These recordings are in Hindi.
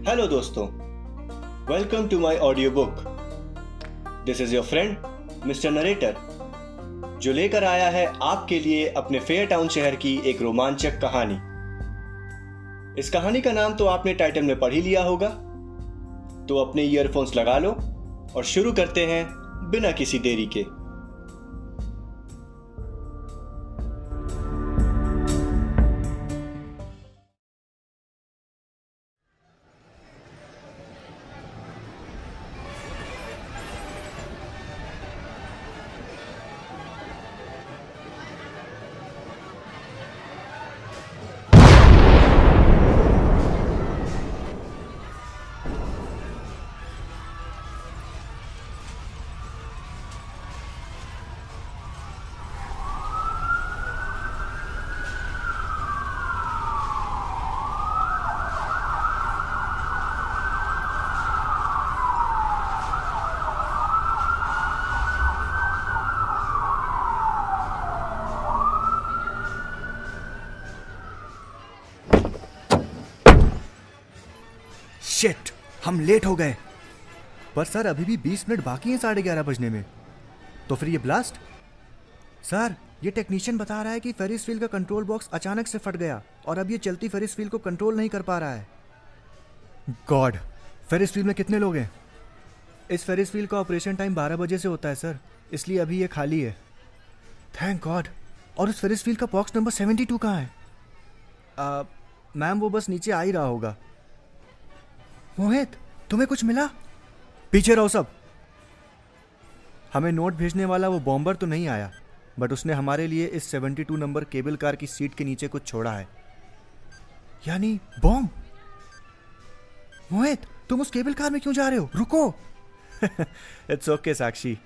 हेलो दोस्तों, welcome to my audio book. This is your friend mister narrator, जो लेकर आया है आपके लिए अपने फेयर टाउन शहर की एक रोमांचक कहानी। इस कहानी का नाम तो आपने टाइटल में पढ़ ही लिया होगा, तो अपने ईयरफोन्स लगा लो और शुरू करते हैं बिना किसी देरी के। शिट, हम लेट हो गए। पर सर अभी भी 20 मिनट बाकी हैं 11:30 बजने में। तो फिर ये ब्लास्ट? सर ये टेक्नीशियन बता रहा है कि फेरिस व्हील का कंट्रोल बॉक्स अचानक से फट गया और अब ये चलती फेरिस व्हील को कंट्रोल नहीं कर पा रहा है। गॉड, फेरिस व्हील में कितने लोग हैं? इस फेरिस व्हील का ऑपरेशन टाइम 12 बजे से होता है सर, इसलिए अभी ये खाली है। Thank God. और उस फेरिस व्हील का बॉक्स नंबर 72 कहाँ है? मैम वो बस नीचे आ ही रहा होगा। मोहित, तुम्हें कुछ मिला? पीछे रहो सब। हमें नोट भेजने वाला वो बॉम्बर तो नहीं आया, बट उसने हमारे लिए इस 72 नंबर केबल कार की सीट के नीचे कुछ छोड़ा है। यानी बॉम्ब। मोहित, तुम उस केबल कार में क्यों जा रहे हो? रुको। इट्स ओके साक्षी,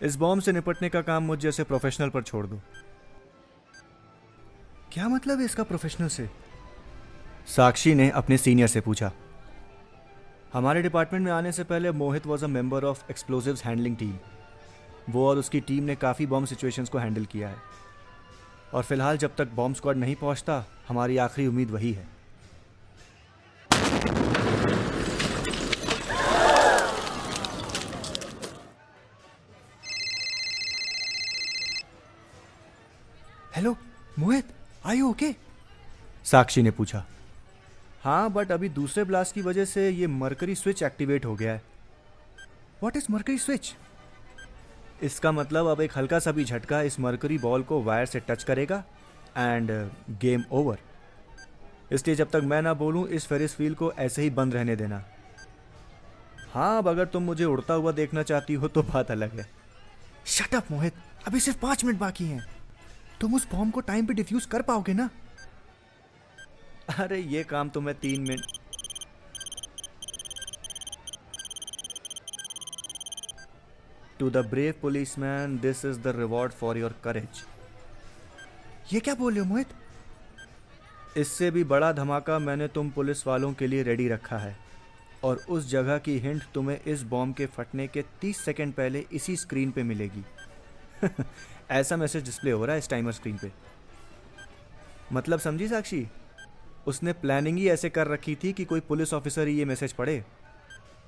इस बॉम्ब से निपटने का काम मुझ जैसे प्रोफेशनल पर छोड़ दो। क्या मतलब है इसका प्रोफेशनल से? साक्षी ने अपने सीनियर से पूछा। हमारे डिपार्टमेंट में आने से पहले Mohit was a member of explosives handling team. वो और उसकी टीम ने काफ़ी बॉम्ब सिचुएशंस को हैंडल किया है, और फिलहाल जब तक बॉम्ब स्क्वाड नहीं पहुंचता, हमारी आखिरी उम्मीद वही है। Hello Mohit, are you okay? Sakshi ने पूछा। हाँ, बट अभी दूसरे ब्लास्ट की वजह से ये मरकरी स्विच एक्टिवेट हो गया है। What is mercury switch? इसका मतलब अब एक हल्का सा भी झटका इस मरकरी बॉल को वायर से टच करेगा एंड गेम ओवर। इसलिए जब तक मैं ना बोलूं, इस फेरिस व्हील को ऐसे ही बंद रहने देना। हाँ, अब अगर तुम मुझे उड़ता हुआ देखना चाहती हो तो बात अलग है। शट अप मोहित, अभी सिर्फ 5 मिनट बाकी हैं। तुम उस बॉम्ब को टाइम पे डिफ्यूज कर पाओगे ना? अरे ये काम तो मैं 3 minute. To the brave policeman, this is the reward for your courage. ये क्या बोल रहे हो मोहित? इससे भी बड़ा धमाका मैंने तुम पुलिस वालों के लिए रेडी रखा है, और उस जगह की हिंट तुम्हें इस बॉम्ब के फटने के 30 सेकंड पहले इसी स्क्रीन पे मिलेगी। ऐसा मैसेज डिस्प्ले हो रहा है इस टाइमर स्क्रीन पे। मतलब समझी साक्षी? उसने प्लानिंग ही ऐसे कर रखी थी कि कोई पुलिस ऑफिसर ही ये मैसेज पढ़े,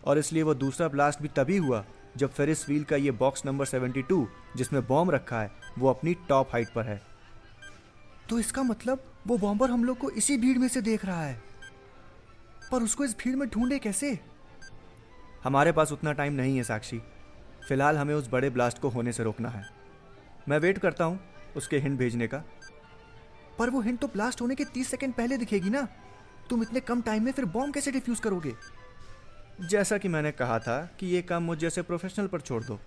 और इसलिए वो दूसरा ब्लास्ट भी तभी हुआ जब फेरिस व्हील का ये बॉक्स नंबर 72 जिसमें बॉम्ब रखा है, वो अपनी टॉप हाइट पर है। तो इसका मतलब वो बॉम्बर हम लोग को इसी भीड़ में से देख रहा है, पर उसको इस भीड़ में ढूंढे कैसे? हमारे पास उतना टाइम नहीं है साक्षी। फिलहाल हमें उस बड़े ब्लास्ट को होने से रोकना है। मैं वेट करता हूँ उसके हिंट भेजने का। पर वो हिंट तो ब्लास्ट होने के 30 सेकंड पहले दिखेगी ना। तुम इतने कम टाइम में फिर बॉम्ब कैसे डिफ्यूज करोगे? जैसा कि मैंने कहा था कि ये काम मुझ जैसे प्रोफेशनल पर छोड़ दो।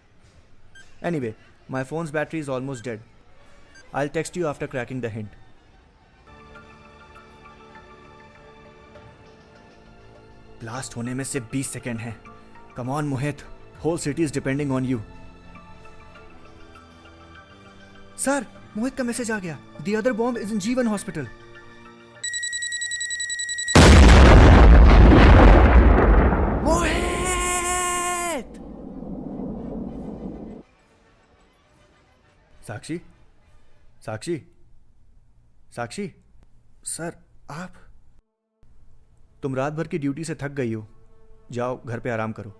Anyway, my phone's battery is almost dead. I will text you after cracking the hint. Blast होने में सिर्फ 20 सेकंड है। Come on Mohit, whole city is depending on you. Sir, Mohit का मैसेज आ गया। The other bomb is in Jeevan hospital. Mohit! Sakshi, Sakshi, Sakshi. Sir आप, तुम रात भर की ड्यूटी से थक गई हो, जाओ घर पे आराम करो।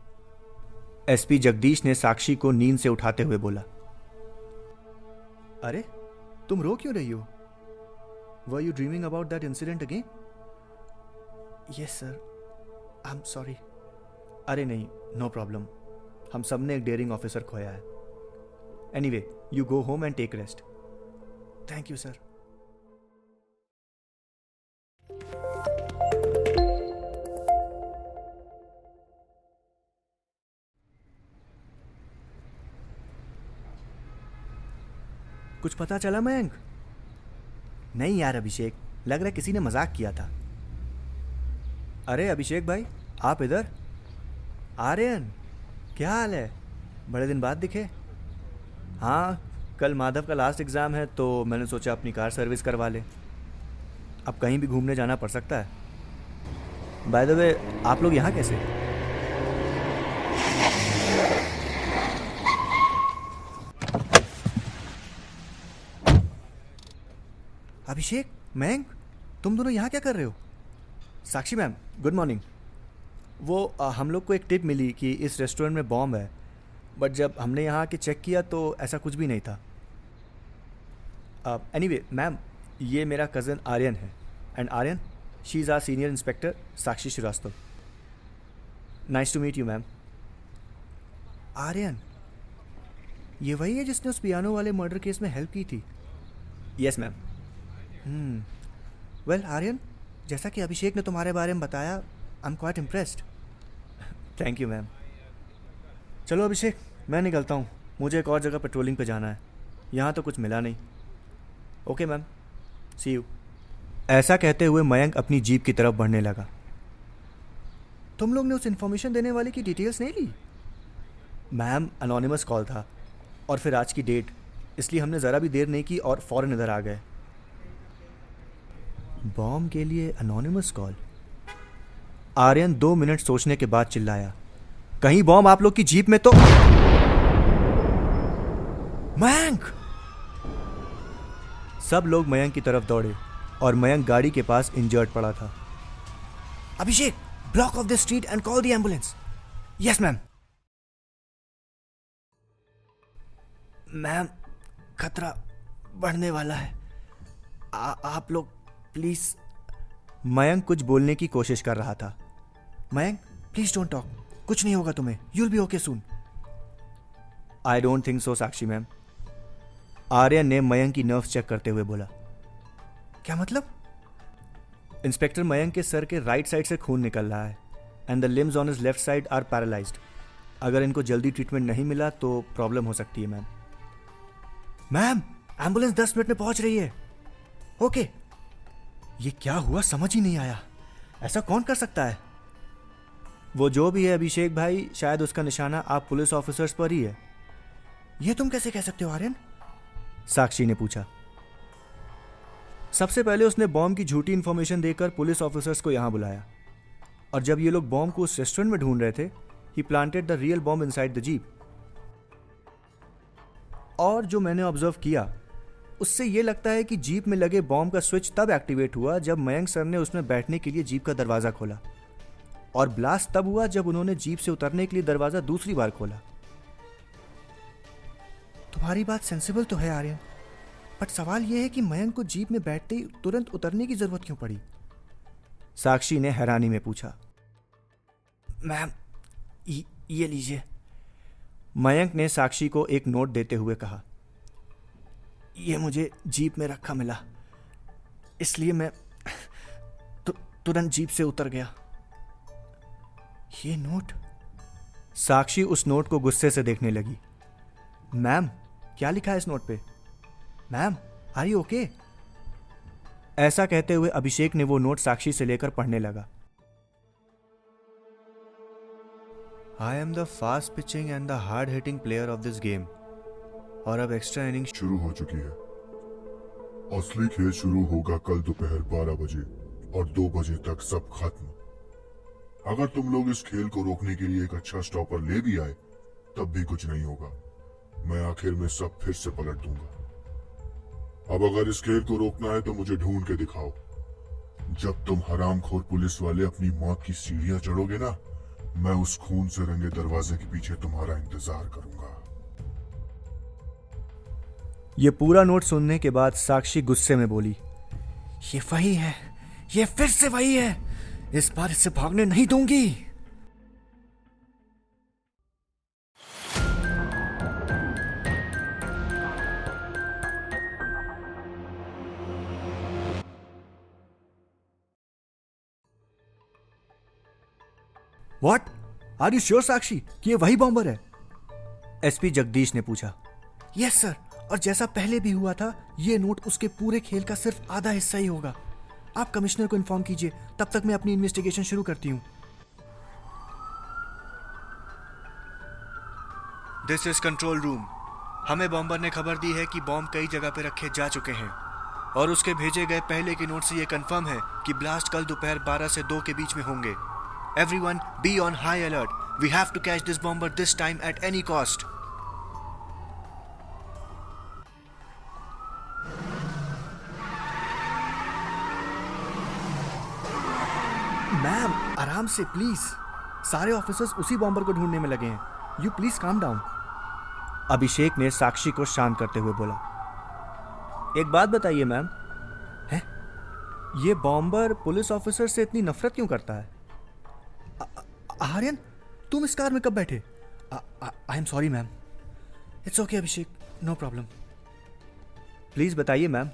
एसपी जगदीश ने साक्षी को नींद से उठाते हुए बोला। अरे तुम रो क्यों रही हो? Were you dreaming about that incident again? Yes sir, I am sorry. अरे नहीं, नो प्रॉब्लम। हम सब ने एक डेयरिंग ऑफिसर खोया है। Anyway, you go home and take rest. Thank you sir. कुछ पता चला मयंक? नहीं यार अभिषेक, लग रहा है किसी ने मजाक किया था। अरे अभिषेक भाई, आप इधर? आर्यन, क्या हाल है? बड़े दिन बाद दिखे। हाँ, कल माधव का लास्ट एग्ज़ाम है तो मैंने सोचा अपनी कार सर्विस करवा ले। अब कहीं भी घूमने जाना पड़ सकता है। बाय द वे, आप लोग यहाँ कैसे? अभिषेक, मयंक, तुम दोनों यहाँ क्या कर रहे हो? साक्षी मैम, गुड मॉर्निंग। वो हम लोग को एक टिप मिली कि इस रेस्टोरेंट में बॉम्ब है, बट जब हमने यहाँ आके चेक किया तो ऐसा कुछ भी नहीं था। एनीवे मैम, ये मेरा कज़न आर्यन है, and Aryan, she is our senior inspector Sakshi Shrivastava. Nice to meet you ma'am. Aryan, ये वही है जिसने उस पियानो वाले मर्डर केस में हेल्प की थी? Yes ma'am. वेल आर्यन, जैसा कि अभिषेक ने तुम्हारे बारे में बताया, I am quite impressed. Thank you ma'am. चलो अभिषेक, मैं निकलता हूँ, मुझे एक और जगह पेट्रोलिंग पे जाना है। यहाँ तो कुछ मिला नहीं। Okay ma'am, see you. ऐसा कहते हुए मयंक अपनी जीप की तरफ बढ़ने लगा। तुम लोग ने उस इन्फॉर्मेशन देने वाले की डिटेल्स नहीं ली? मैम, अनोनिमस कॉल था और फिर आज की डेट, इसलिए हमने ज़रा भी देर नहीं की और फ़ौरन इधर आ गए। बॉम्ब के लिए अनोनिमस कॉल? आर्यन 2 मिनट सोचने के बाद चिल्लाया, कहीं बॉम्ब आप लोग की जीप में तो? मयंक! सब लोग मयंक की तरफ दौड़े और मयंक गाड़ी के पास इंजर्ड पड़ा था। Abhishek, block of the street and call the ambulance. Yes ma'am. Ma'am, खतरा बढ़ने वाला है, आप लोग प्लीज। मयंक कुछ बोलने की कोशिश कर रहा था। मयंक, प्लीज डोंट टॉक, कुछ नहीं होगा तुम्हें, you will be okay soon. I don't think so Sakshi ma'am. Aryan ने मयंक की नर्व्स चेक करते हुए बोला। क्या मतलब? इंस्पेक्टर मयंक के सर के राइट साइड से खून निकल रहा है and the limbs on his left side are paralysed. अगर इनको जल्दी ट्रीटमेंट नहीं मिला तो प्रॉब्लम हो सकती है मैम। मैम, एम्बुलेंस 10 मिनट में पहुंच रही है। ओके। ये क्या हुआ समझ ही नहीं आया, ऐसा कौन कर सकता है? वो जो भी है अभिषेक भाई, शायद उसका निशाना आप पुलिस ऑफिसर्स पर ही है। ये तुम कैसे कह सकते हो आर्यन? साक्षी ने पूछा। सबसे पहले उसने बॉम्ब की झूठी इंफॉर्मेशन देकर पुलिस ऑफिसर्स को यहां बुलाया, और जब ये लोग बॉम्ब को उस रेस्टोरेंट में ढूंढ रहे थे, he planted the real bomb inside the jeep. और जो मैंने ऑब्जर्व किया, उससे यह लगता है कि जीप में लगे बॉम्ब का स्विच तब एक्टिवेट हुआ जब मयंक सर ने उसमें बैठने के लिए जीप का दरवाजा खोला, और ब्लास्ट तब हुआ जब उन्होंने जीप से उतरने के लिए दरवाजा दूसरी बार खोला। तुम्हारी बात सेंसिबल तो है आर्यन, बट सवाल यह है कि मयंक को जीप में बैठते ही तुरंत उतरने की जरूरत क्यों पड़ी? साक्षी ने हैरानी में पूछा। मैम, ये लीजिए। मयंक ने साक्षी को एक नोट देते हुए कहा। ये मुझे जीप में रखा मिला, इसलिए मैं तुरंत जीप से उतर गया। ये नोट? साक्षी उस नोट को गुस्से से देखने लगी। मैम, क्या लिखा है इस नोट पे? Ma'am, are you okay? ऐसा कहते हुए अभिषेक ने वो नोट साक्षी से लेकर पढ़ने लगा। I am the fast pitching and the hard hitting player of this game, और अब एक्स्ट्रा इनिंग्स शुरू हो चुकी है। असली खेल शुरू होगा कल दोपहर 12 बजे और 2 बजे तक सब खत्म। अगर तुम लोग इस खेल को रोकने के लिए एक अच्छा स्टॉपर ले भी आए, तब भी कुछ नहीं होगा। मैं आखिर में सब फिर से पलट दूंगा। अब अगर इस खेल को रोकना है तो मुझे ढूंढ के दिखाओ, जब तुम हरामखोर पुलिस वाले अपनी मौत की सीढ़ियां चढ़ोगे ना, मैं उस खून से रंगे दरवाजे के पीछे तुम्हारा इंतजार करूंगा। ये पूरा नोट सुनने के बाद साक्षी गुस्से में बोली, ये वही है, ये फिर से वही है, इस बार इससे भागने नहीं दूंगी। What? Are you sure साक्षी कि ये वही बॉम्बर है? एसपी जगदीश ने पूछा। यस सर, और जैसा पहले भी हुआ था, ये नोट उसके पूरे खेल का सिर्फ आधा हिस्सा ही होगा। आप कमिश्नर को इन्फॉर्म कीजिए, तब तक मैं अपनी इन्वेस्टिगेशन शुरू करती हूँ। This is control room. हमें बॉम्बर ने खबर दी है कि बॉम्ब कई जगह पे रखे जा चुके हैं और उसके भेजे गए पहले के नोट से ये कंफर्म है कि ब्लास्ट कल दोपहर 12 से 2 के बीच में होंगे। Everyone be on high alert. We have to catch this bomber this time at any cost. Ma'am, आराम से प्लीज। सारे ऑफिसर्स उसी बॉम्बर को ढूंढने में लगे हैं। You please calm down. Abhishek ने साक्षी को शांत करते हुए बोला। एक बात बताइए मैम, है ये बॉम्बर पुलिस ऑफिसर से इतनी नफरत क्यों करता है? आर्यन, तुम इस कार में कब बैठे? I am sorry ma'am. It's okay Abhishek, no problem. Please बताइए मैम,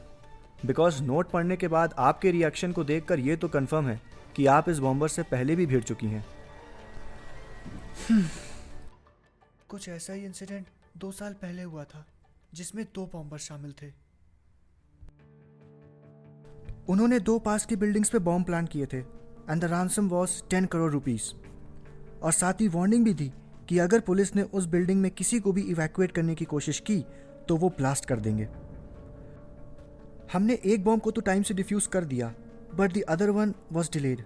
बिकॉज नोट पढ़ने के बाद आपके रिएक्शन को देखकर ये तो कंफर्म है कि आप इस बॉम्बर से पहले भी भिड़ चुकी हैं। कुछ ऐसा ही इंसिडेंट 2 साल पहले हुआ था, जिसमें 2 बॉम्बर शामिल थे। उन्होंने 2 पास की बिल्डिंग्स पे बॉम्ब प्लान किए थे and the ransom was 10 crore rupees. और साथ ही वार्निंग भी दी कि अगर पुलिस ने उस बिल्डिंग में किसी को भी इवैक्यूएट करने की कोशिश की तो वो ब्लास्ट कर देंगे। हमने एक बॉम्ब को तो टाइम से डिफ्यूज कर दिया, but the other one was delayed.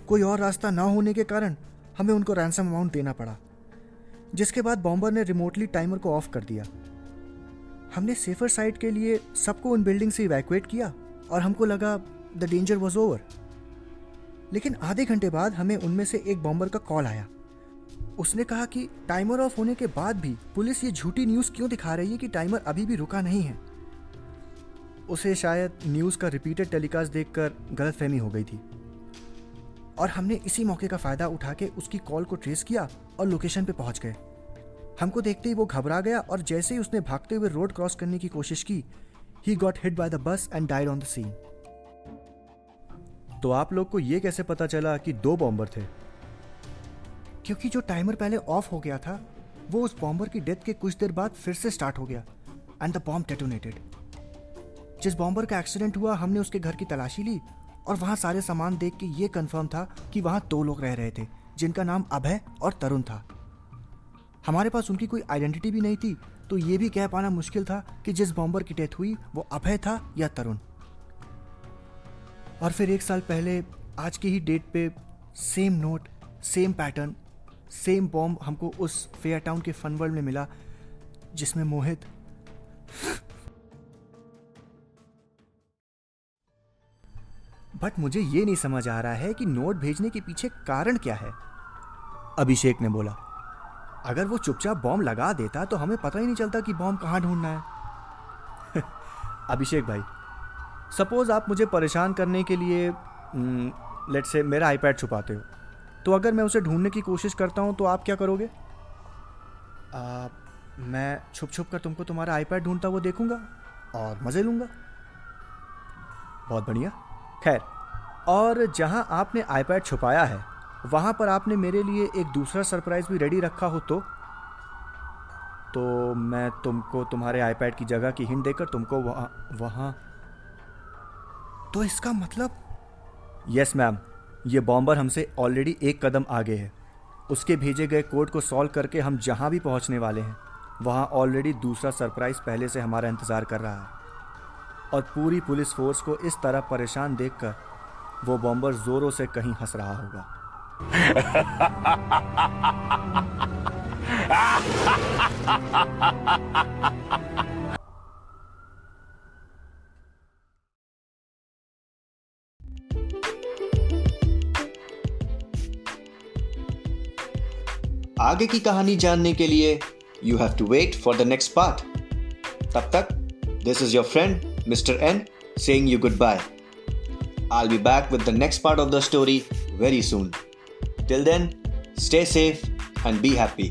कोई और रास्ता ना होने के कारण हमें उनको रैंसम अमाउंट देना पड़ा, जिसके बाद बॉम्बर ने रिमोटली टाइमर को ऑफ कर दिया। हमने सेफर साइड के लिए सबको उन बिल्डिंग से इवैक्यूएट किया और हमको लगा द डेंजर वॉज ओवर। लेकिन आधे घंटे बाद हमें उनमें से एक बॉम्बर का कॉल आया। उसने कहा कि टाइमर ऑफ होने के बाद भी पुलिस ये झूठी न्यूज़ क्यों दिखा रही है कि टाइमर अभी भी रुका नहीं है। उसे शायद न्यूज़ का रिपीटेड टेलीकास्ट देखकर गलतफहमी हो गई थी और हमने इसी मौके का फ़ायदा उठा के उसकी कॉल को ट्रेस किया और लोकेशन पे पहुंच गए। हमको देखते ही वो घबरा गया और जैसे ही उसने भागते हुए रोड क्रॉस करने की कोशिश की, he got hit by the bus and died on the scene. तो आप लोग को ये कैसे पता चला कि 2 बॉम्बर थे? क्योंकि जो टाइमर पहले ऑफ हो गया था वो उस बॉम्बर की डेथ के कुछ देर बाद फिर से स्टार्ट हो गया एंड द बॉम्ब डेटोनेटेड। जिस बॉम्बर का एक्सीडेंट हुआ, हमने उसके घर की तलाशी ली और वहाँ सारे सामान देख के ये कंफर्म था कि वहाँ 2 लोग रह रहे थे जिनका नाम अभय और तरुण था। हमारे पास उनकी कोई आइडेंटिटी भी नहीं थी, तो ये भी कह पाना मुश्किल था कि जिस बॉम्बर की डेथ हुई वो अभय था या तरुण। और फिर 1 साल पहले आज की ही डेट पे same note, same pattern, same bomb हमको उस फेयर टाउन के फन वर्ल्ड में मिला जिसमें मोहित बट मुझे ये नहीं समझ आ रहा है कि नोट भेजने के पीछे कारण क्या है। अभिषेक ने बोला, अगर वो चुपचाप बॉम्ब लगा देता तो हमें पता ही नहीं चलता कि बॉम्ब कहाँ ढूंढना है। अभिषेक भाई, सपोज आप मुझे परेशान करने के लिए लेट्स से मेरा आईपैड छुपाते हो, तो अगर मैं उसे ढूंढने की कोशिश करता हूँ तो आप क्या करोगे? मैं छुप छुप कर तुमको तुम्हारा आईपैड ढूंढता हुआ देखूंगा और मज़े लूँगा। बहुत बढ़िया। खैर, और जहाँ आपने आईपैड छुपाया है वहाँ पर आपने मेरे लिए एक दूसरा सरप्राइज़ भी रेडी रखा हो तो मैं तुमको तुम्हारे आईपैड की जगह की हिंट देकर तुमको वहाँ तो इसका मतलब? यस मैम, ये बॉम्बर हमसे ऑलरेडी 1 कदम आगे है। उसके भेजे गए कोड को सॉल्व करके हम जहाँ भी पहुँचने वाले हैं वहाँ ऑलरेडी दूसरा सरप्राइज़ पहले से हमारा इंतज़ार कर रहा है। और पूरी पुलिस फोर्स को इस तरह परेशान देखकर वो बॉम्बर ज़ोरों से कहीं हंस रहा होगा। आगे की कहानी जानने के लिए you have to wait for the next part. तब तक this is your friend mister N saying you goodbye. I'll be back with the next part of the story very soon. Till then, stay safe and be happy.